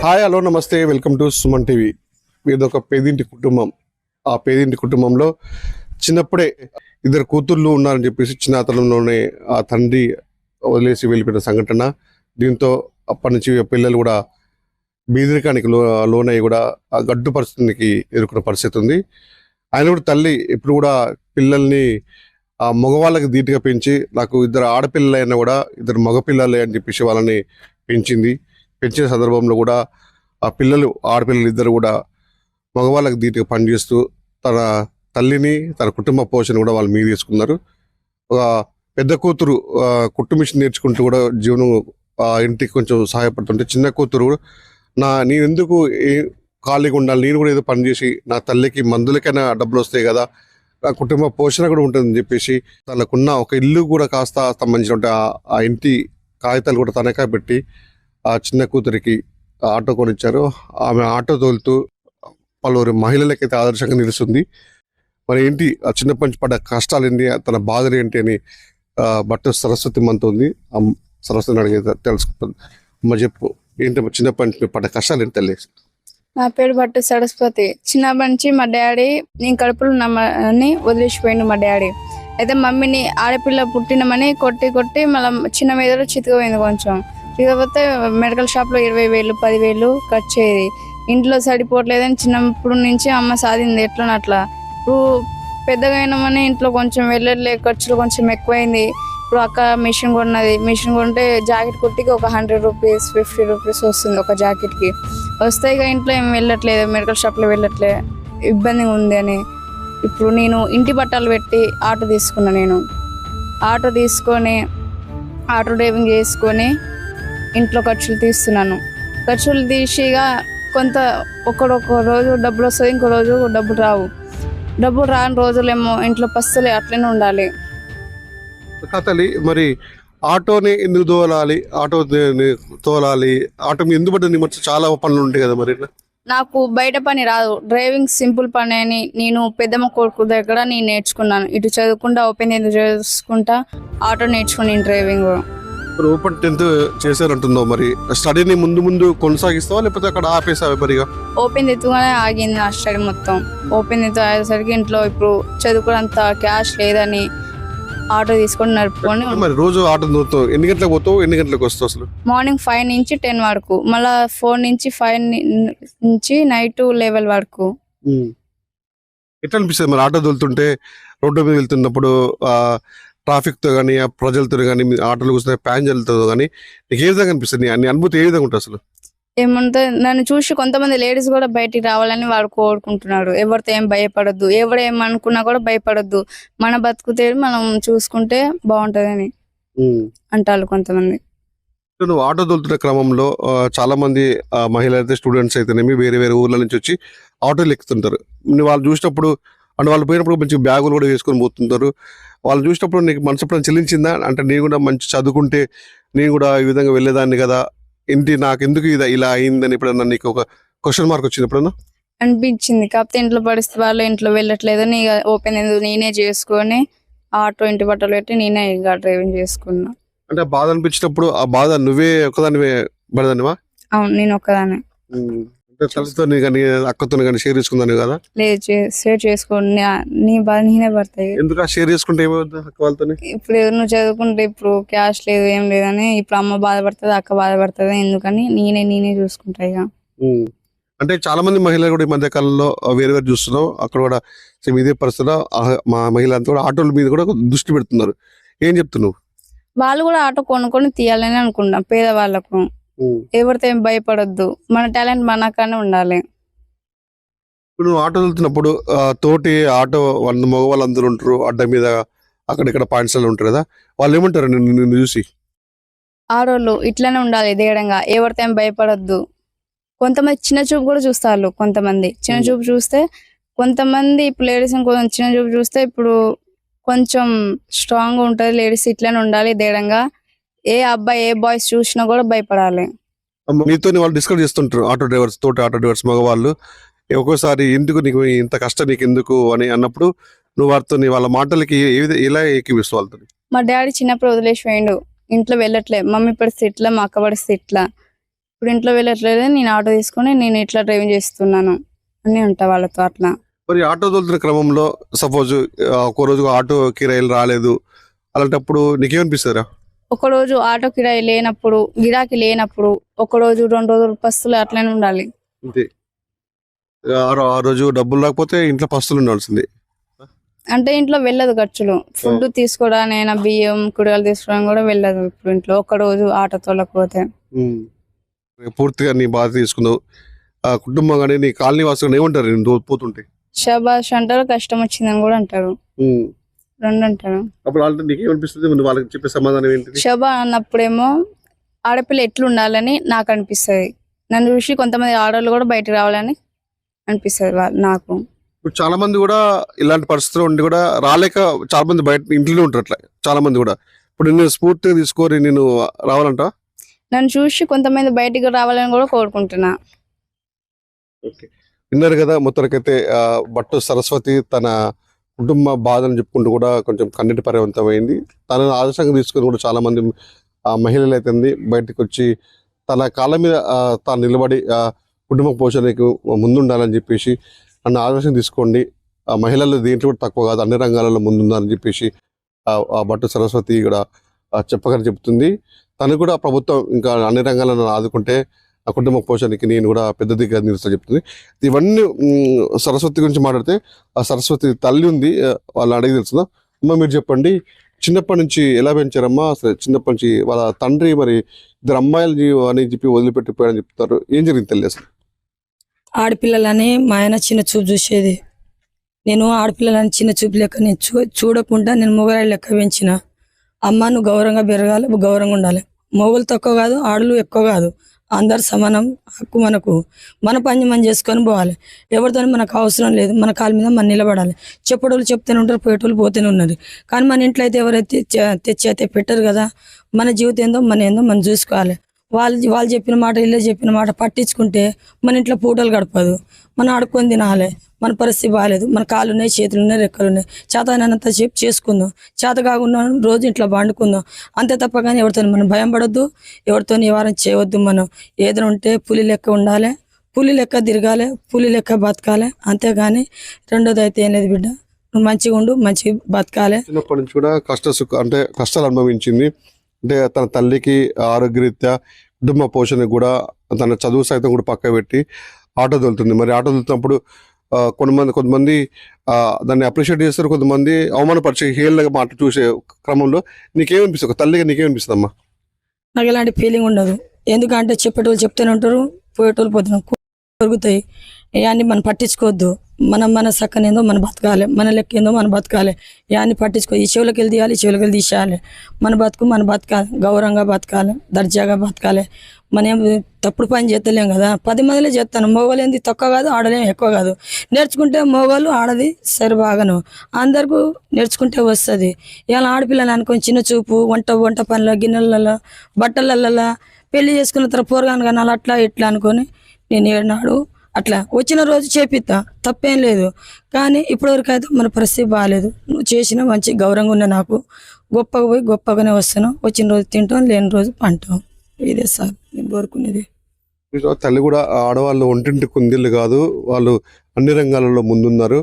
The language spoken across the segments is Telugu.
హాయ్ హలో నమస్తే వెల్కమ్ టు సుమన్ టీవీ. ఇది ఒక పేదింటి కుటుంబం. ఆ పేదింటి కుటుంబంలో చిన్నప్పుడే ఇద్దరు కూతుర్లు ఉన్నారని చెప్పేసి చిన్నతనంలోనే ఆ తండ్రి వదిలేసి వెళ్ళిపోయిన సంఘటన. దీంతో అప్పటి నుంచి పిల్లలు కూడా బీదరికానికి లోనై కూడా ఆ గడ్డు పరిస్థితికి ఎదుర్కొన్న పరిస్థితి ఉంది. ఆయన కూడా తల్లి ఎప్పుడు కూడా పిల్లల్ని ఆ మగవాళ్ళకి ధీటుగా పెంచి, నాకు ఇద్దరు ఆడపిల్లలైనా కూడా ఇద్దరు మగపిల్లలే అని చెప్పేసి వాళ్ళని పెంచిన సందర్భంలో కూడా ఆ ఆడపిల్లలు ఇద్దరు కూడా మగవాళ్ళకి ధీటుగా పనిచేస్తూ తన తల్లిని తన కుటుంబ పోషణ కూడా వాళ్ళు మీద తీసుకున్నారు. ఒక పెద్ద కూతురు కుట్టు మిషన్ నేర్చుకుంటూ కూడా జీవనం ఇంటికి కొంచెం సహాయపడుతుంటే, చిన్న కూతురు నేను ఎందుకు ఖాళీగా ఉండాలి, నేను కూడా ఏదో పని చేసి నా తల్లికి మందులకైనా డబ్బులు వస్తాయి కదా, నా కుటుంబ పోషణ కూడా ఉంటుందని చెప్పేసి తనకున్న ఒక ఇల్లు కూడా కాస్త సంబంధించిన ఆ ఇంటి కాగితాలు కూడా తనఖా పెట్టి ఆ చిన్న కూతురికి ఆటో కొనిచ్చారు. ఆమె ఆటో తోలుతూ పలువురు మహిళలకైతే ఆదర్శంగా నిలుస్తుంది. మరి ఏంటి ఆ చిన్నప్పటి నుంచి పడ్డ కష్టాలు ఏంటి, తన బాధలు ఏంటి అని బట్టు సరస్వతి మనతో ఉంది. సరస్వతిని అడిగి తెలుసుకుంటుంది. అమ్మ చెప్పు, ఏంటి చిన్నప్పటి నుంచి పడ్డ కష్టాలు ఏంటి తల్లి? నా పేరు బట్టు సరస్వతి. చిన్నప్పటి నుంచి మా డాడీ నేను కడుపులో ఉన్నామని వదిలేసిపోయిండు మా డాడీ. అయితే మమ్మీని ఆడపిల్ల పుట్టినమని కొట్టి మళ్ళీ చిన్న మీద చితికిపోయింది. కొంచెం చితికిపోతే మెడికల్ షాప్లో 20,000 10,000 ఖర్చు అయ్యేది. ఇంట్లో సరిపోవట్లేదని చిన్నప్పుడు నుంచి అమ్మ సాధింది ఎట్లా అట్లా. ఇప్పుడు పెద్దగా అయినామని ఇంట్లో కొంచెం వెళ్ళట్లే, ఖర్చులు కొంచెం ఎక్కువైంది. ఇప్పుడు అక్క మిషన్ కొన్నది. మిషన్ కొంటే జాకెట్ కుట్టికి ఒక 100 రూపీస్ 50 రూపీస్ వస్తుంది ఒక జాకెట్కి. వస్తాయి ఇక ఇంట్లో ఏం వెళ్ళట్లేదు, మెడికల్ షాప్లో వెళ్ళట్లే, ఇబ్బందిగా ఉంది అని ఇప్పుడు నేను ఇంటి బట్టలు పెట్టి ఆటో తీసుకున్నా. నేను ఆటో తీసుకొని ఆటో డ్రైవింగ్ చేసుకొని ఇంట్లో ఖర్చులు తీస్తున్నాను. ఖర్చులు తీసిగా కొంత ఒక్కొక్క రోజు డబ్బులు వస్తుంది, ఇంకో రోజు డబ్బులు రాని రోజులేమో ఇంట్లో పస్తులే అట్లనే ఉండాలి. కథలి మరి ఆటోని ఎందుకు తోలాలి, ఆటో మీద ఎందుకు పడ్డ నిమర్చి చాలా పనులు ఉంటాయి కదా, మరి నాకు బయట పని రాదు, డ్రైవింగ్ సింపుల్ పని అని నేను పెద్దమ్మ కొడుకు దగ్గర నేను నేర్చుకున్నాను. ఇటు చదువుకుంటా ఓపెన్ చేసుకుంటా ఆటో నేర్చుకుని డ్రైవింగ్. ఓపెన్ 10th చేశారంటుందో, మరి స్టడీని ముందు కొనసాగిస్తావా లేకపోతే అక్కడ ఆపేసావా? మరిగా ఓపెన్ ఎత్తుగానే ఆగింది నా స్టడీ మొత్తం. ఓపెన్ ఎత్తు అయ్యేసరికి ఇంట్లో ఇప్పుడు చదువుకున్నంత క్యాష్ లేదని ఆటో తీసుకొని నడుపుకొని. మరి రోజు ఆటో దొరుకుతావు, ఎన్ని గంటలకు పోతావు, ఎన్ని గంటలకు వస్తావు? అసలు మార్నింగ్ 5 నుంచి 10 వరకు, మళ్ళీ 4 నుంచి 5 నుంచి నైట్ 11 వరకు. ఎట్లా అనిపిస్తుంది మరి ఆటో దొరుకుతుంటే? రోడ్డు మీద వెళ్తున్నప్పుడు ట్రాఫిక్ తో కానీ ప్రజలతో కానీ ఆటోలు కూర్చున్న ప్యాసింజర్లతో కానీ నీకు ఏ విధంగా అనిపిస్తుంది? నీ అనుభూతి ఏ విధంగా ఉంటుంది అసలు? ఏముంటుంది, నన్ను చూసి కొంతమంది లేడీస్ కూడా బయటికి రావాలని వాడు కోరుకుంటున్నాడు. ఎవరితో ఏం భయపడొద్దు, ఎవరేమనుకున్నా కూడా భయపడొద్దు, మన బతుకుతే మనం చూసుకుంటే బాగుంటదని అంటారు కొంతమంది. నువ్వు ఆటో తోలుతున్న క్రమంలో చాలా మంది మహిళలు అయితే, స్టూడెంట్స్ అయితేనేమి వేరే ఊర్ల నుంచి వచ్చి ఆటోలు ఎక్కుతుంటారు. వాళ్ళు చూసినప్పుడు అంటే వాళ్ళు పోయినప్పుడు మంచి బ్యాగులు కూడా వేసుకొని పోతుంటారు. వాళ్ళు చూసినప్పుడు నీకు మనసు ఎప్పుడైనా చెల్లించిందా? అంటే నేను కూడా మంచి చదువుకుంటే నేను కూడా ఈ విధంగా వెళ్ళేదాన్ని కదా, నాకు ఎందుకు ఇలా అయిందని ఎప్పుడన్నా నీకు ఒక క్వశ్చన్ మార్క్ వచ్చింది ఎప్పుడన్నా? అనిపించింది. కాకపోతే ఇంట్లో పరిస్థితి వాళ్ళు ఇంట్లో వెళ్ళట్లేదు, నీ ఓపెన్ ఎందుకు నేనే చేసుకొని ఆటో ఇంటి బట్టలు పెట్టి నేనే ఇక డ్రైవింగ్ చేసుకున్నా. అంటే బాధ అనిపించినప్పుడు ఆ బాధ నువ్వే ఒకదానివే పడదానివా? అవును, నేను ఒక్కదానే. తల్లితో కానీ అక్కతో కానీ షేర్ చేసుకుందాను కదా? లేదు, షేర్ చేసుకోండి, నీ బాధ నేనే పడతాయి. ఎందుకు షేర్ చేసుకుంటే ఏమవుతుంది అక్క వాళ్ళతో? ఇప్పుడు నువ్వు చదువుకుంటే ఇప్పుడు క్యాష్ లేదు ఏం లేదని ఇప్పుడు అమ్మ బాధపడుతుంది, అక్క బాధపడుతుంది, ఎందుకని నేనే చూసుకుంటా ఇక. అంటే చాలా మంది మహిళలు కూడా ఈ మధ్య కాలంలో వేరు చూస్తున్నాం. అక్కడ కూడా సేమ్ ఇదే పరిస్థితిలో మా మహిళ అంతా కూడా ఆటోల మీద కూడా దృష్టి పెడుతున్నారు. ఏం చెప్తున్నావు? వాళ్ళు కూడా ఆటో కొనుక్కొని తీయాలని అనుకుంటాం. పేదవాళ్ళకు ఎవరితో ఏం భయపడొద్దు, మన టాలెంట్ మనకనే ఉండాలి. ఇప్పుడు నువ్వు ఆటో వెళ్తున్నప్పుడు తోటి ఆటో మగవాళ్ళు అందరూ ఉంటారు, అడ్డ మీద అక్కడిక్కడ పాయింట్స్ ఉంటారు కదా, వాళ్ళు ఏమంటారు నిన్ను చూసి? ఆడోళ్ళు ఇట్లనే ఉండాలి ధైర్యంగా, ఎవరితో ఏం భయపడొద్దు. కొంతమంది చిన్న చూపు కూడా చూస్తారు. కొంతమంది చిన్న చూపు చూస్తే, కొంతమంది ఇప్పుడు లేడీస్ చిన్న చూపు చూస్తే ఇప్పుడు కొంచెం స్ట్రాంగ్ గా ఉంటది. లేడీస్ ఇట్లనే ఉండాలి ధైర్యంగా, ఏ అబ్బాయి ఏ బాయ్స్ చూసినా కూడా భయపడాలి. మీతో వాళ్ళు డిస్కస్ చేస్తుంటారు ఆటో డ్రైవర్స్ మగవాళ్ళు, ఒక్కోసారి ఎందుకు నీకు ఇంత కష్టం నీకు ఎందుకు అని అన్నప్పుడు నువ్వు వారితో వాళ్ళ మాటలకి ఎలా ఏకీపిస్తావు వాళ్ళతో? మా డాడీ చిన్నప్పుడు వదిలేసి పోయిండు, ఇంట్లో వెళ్ళట్లే, మమ్మీ పరిస్థితి ఇట్లా, మా అక్క పరిస్థితి ఇట్లా. ఇప్పుడు ఇంట్లో వెళ్ళట్లేదు, నేను ఆటో తీసుకొని నేను ఇట్లా డ్రైవింగ్ చేస్తున్నాను అని ఉంటా వాళ్ళతో అట్లా. మరి ఆటో తోలుతున్న క్రమంలో సపోజ్ ఒక రోజు ఆటో కిరాయిలు రాలేదు, అలాంటప్పుడు నీకేమనిపిస్తారా? ఒకరోజు ఆటో కిరాయి లేనప్పుడు, గిరాకీ లేనప్పుడు, ఒక రోజు 2 రోజులు పస్తులు అట్లనే ఉండాలి. అంతే, ఆ రోజు డబ్బులు రాకపోతే ఇంట్లో పస్తులు ఉండాల్సింది. అంటే ఇంట్లో వెళ్ళదు ఖర్చులు, ఫుడ్ తీసుకోవడానైనా బియ్యం కూరగాయలు తీసుకోవడానికి కూడా వెళ్ళదు ఇప్పుడు ఇంట్లో ఒక రోజు ఆటో తోలకపోతే. పూర్తిగా నీ బాధ తీసుకున్నావు. ఆ కుటుంబం కానీ నీ కాలనీ వాసులు ఏమంటారు నేను రోజు పోతుంటే? షబాష్ అంటారు, కష్టం వచ్చిందని కూడా అంటారు, రెండు అంటారు. అప్పుడు వాళ్ళతో నీకేమనిపిస్తుంది? ముందు వాళ్ళకి చెప్పే సమాధానం ఏంటి? శోభ అన్నప్పుడేమో ఆడపిల్ల ఎట్లా ఉండాలని నాకు అనిపిస్తుంది, నన్ను చూసి కొంతమంది ఆడవాళ్ళు కూడా బయటకు రావాలని అనిపిస్తుంది నాకు. ఇప్పుడు చాలా మంది కూడా ఇలాంటి పరిస్థితుల్లో ఉండి కూడా రాలేక చాలా మంది బయట ఇంట్లో ఉంటారు. అట్లా చాలా మంది కూడా ఇప్పుడు నేను స్ఫూర్తిగా తీసుకొని నేను రావాలంట. నన్ను చూసి కొంతమంది బయటికి రావాలని కూడా కోరుకుంటున్నా. విన్నారు కదా, మొత్తానికైతే భట్టు సరస్వతి తన కుటుంబ బాధను చెప్పుకుంటూ కూడా కొంచెం కన్నీటి పర్యవంతమైంది. తనను ఆదర్శంగా తీసుకొని కూడా చాలా మంది మహిళలు అయితే బయటకు వచ్చి తన కాళ్ళ మీద తాను నిలబడి కుటుంబ పోషణకు ముందుండాలని చెప్పేసి నన్ను ఆదర్శం తీసుకోండి, మహిళలు దేంట్లో కూడా తక్కువ కాదు, అన్ని రంగాలలో ముందుండాలని చెప్పేసి ఆ భట్టు సరస్వతి కూడా చెప్పగలని చెప్తుంది. తను కూడా ప్రభుత్వం ఇంకా అన్ని రంగాలను ఆదుకుంటే ఆ కుటుంబ పోషణకి నేను కూడా పెద్ద దిగ్గా నిలుస్తా చెప్తుంది. ఇవన్నీ సరస్వతి గురించి మాట్లాడితే ఆ సరస్వతి తల్లి ఉంది, వాళ్ళని అడిగి తెలుస్తుందా. అమ్మ మీరు చెప్పండి, చిన్నప్పటి నుంచి ఎలా పెంచారమ్మా? అసలు చిన్నప్పటి నుంచి వాళ్ళ తండ్రి మరి 2 అమ్మాయిలు అని చెప్పి వదిలిపెట్టిపోయాడని చెప్తారు, ఏం జరిగింది తల్లి అసలు? ఆడపిల్లలని మా ఆయన చిన్న చూపు చూసేది. నేను ఆడపిల్లలని చిన్న చూపు లెక్క నేను చూడకుండా నేను మొగరాయి లెక్క పెంచిన. అమ్మ నువ్వు గౌరవంగా పెరగాలి, గౌరవంగా ఉండాలి. మొగలు తక్కువ కాదు, ఆడలు ఎక్కువ కాదు, అందరు సమానం హక్కు. మన పని మనం చేసుకొని పోవాలి, ఎవరితో మనకు అవసరం లేదు, మన కాళ్ళ మీద మనం నిలబడాలి. చెప్పేటోళ్ళు చెప్తూనే ఉంటారు, పోయేటోళ్ళు పోతూనే ఉన్నారు. కానీ మన ఇంట్లో అయితే ఎవరైతే తెచ్చి అయితే పెట్టరు కదా. మన జీవితం ఏందో మనం చూసుకోవాలి. వాళ్ళు చెప్పిన మాట ఇల్లు చెప్పిన మాట పట్టించుకుంటే మన ఇంట్లో పూటలు గడపదు, మనం ఆడుకొని తినాలి. మన పరిస్థితి బాగాలేదు, మన కాళ్ళు ఉన్నాయి, చేతులు ఉన్నాయి, రెక్కలు ఉన్నాయి, చేతనంత చెప్పి చేసుకుందాం, చేత కాకుండా రోజు ఇంట్లో వండుకుందాం, అంతే తప్ప. కానీ ఎవరితో మనం భయం పడొద్దు, ఎవరితో నివారణ చేయవద్దు. మనం ఏదైనా ఉంటే పులి లెక్క ఉండాలి, పులి లెక్క తిరగాలి, పులి లెక్క బతకాలి, అంతేగాని రెండోది అయితే ఏం లేదు బిడ్డ. నువ్వు మంచిగా ఉండు, మంచిగా బతకాలి. చిన్నప్పటి నుంచి కూడా కష్టాలు అనుభవించింది. అంటే తన తల్లికి ఆరోగ్యరీత్యా కుటుంబ పోషణ కూడా తన చదువు సైతం కూడా పక్క పెట్టి ఆటో తోలుతుంది. మరి ఆటో తోలుతున్నప్పుడు కొంతమంది దాన్ని అప్రిషియేట్ చేస్తారు, కొంతమంది అవమానపరిచే హేళనగా మాట చూసే క్రమంలో నీకేమనిపిస్తుంది? ఒక తల్లిగా నీకేమనిపిస్తుంది అమ్మా? నాకు ఎలాంటి ఫీలింగ్ ఉండదు, ఎందుకంటే చెప్పేటోళ్ళు చెప్తూనే ఉంటారు, పోయేటోళ్ళు పోతున్నాం జరుగుతాయి. ఇవన్నీ మనం పట్టించుకోవద్దు. మన సక్కన ఏందో మనం బతకాలి, మన లెక్క ఏందో మనం బతకాలి. ఇవన్నీ పట్టించుకో, ఈ చెవులకి వెళ్ళి తీయాలి, ఈ చెవులకి వెళ్ళి తీసేయాలి. మన బతకాలి, గౌరవంగా బతకాలి, దర్జాగా బతకాలి. మనం ఏం తప్పుడు పని చేస్తలేం కదా, 10 మందిలో చేస్తాను. మొగలు ఏంది తక్కువ కాదు, ఆడలేం ఎక్కువ కాదు. నేర్చుకుంటే మొగలు ఆడది సరి బాగాను, అందరికీ నేర్చుకుంటే వస్తుంది. ఇలా ఆడపిల్లని అనుకొని చిన్న చూపు, వంట పనుల గిన్నెలలో బట్టలల్లో పెళ్లి చేసుకున్న తర్వాత పోరగాను కానీ అట్లా ఇట్లా అనుకొని నేను ఏనాడు అట్లా వచ్చిన రోజు చేపిస్తా, తప్పేం లేదు. కానీ ఇప్పటివరకైతే మన పరిస్థితి బాగాలేదు. నువ్వు చేసిన మంచి గౌరవంగా ఉన్న నాకు గొప్పగా పోయి గొప్పగానే వస్తాను. వచ్చిన రోజు తింటాం, లేని రోజు పంటాం. ఇదే సార్ నేను కోరుకునేది. తల్లి కూడా ఆడవాళ్ళు ఒంటింటి కుందిళ్ళు కాదు, వాళ్ళు అన్ని రంగాలలో ముందున్నారు.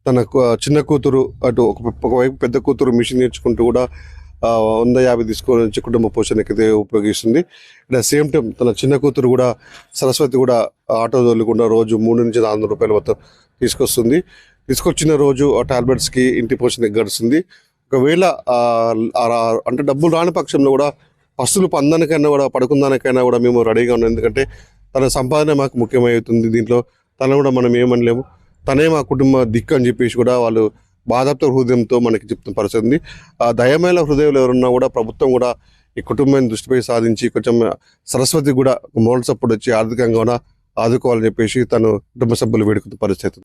తన చిన్న కూతురు అటు ఒకవైపు పెద్ద కూతురు మిషన్ నేర్చుకుంటూ కూడా 150 తీసుకొని వచ్చి కుటుంబ పోషణకైతే ఉపయోగిస్తుంది. అట్ ద సేమ్ టైం తన చిన్న కూతురు కూడా సరస్వతి కూడా ఆటో తోలుకుండా రోజు 300 నుంచి 400 రూపాయలు మొత్తం తీసుకొచ్చిన రోజు ఆ టాబ్లెట్స్కి ఇంటి పోషణకి గడుస్తుంది. ఒకవేళ అంటే డబ్బులు రాని పక్షంలో కూడా పస్తులు పందానికైనా కూడా పడుకుందానికైనా కూడా మేము రెడీగా ఉన్నాం. ఎందుకంటే తన సంపాదన మాకు ముఖ్యమవుతుంది. దీంట్లో తను కూడా మనం ఏమనలేము, తనే మా కుటుంబ దిక్కు అని చెప్పేసి కూడా వాళ్ళు బాధాప్త హృదయంతో మనకి చెప్తున్న పరిస్థితి ఉంది. ఆ దయమైన హృదయాలు ఎవరున్నా కూడా ప్రభుత్వం కూడా ఈ కుటుంబాన్ని దృష్టిపై సాధించి కొంచెం సరస్వతి కూడా మోడల్ సపోర్ట్ వచ్చి ఆర్థికంగా కూడా ఆదుకోవాలని చెప్పేసి తను కుటుంబ సభ్యులు వేడుకున్న పరిస్థితి.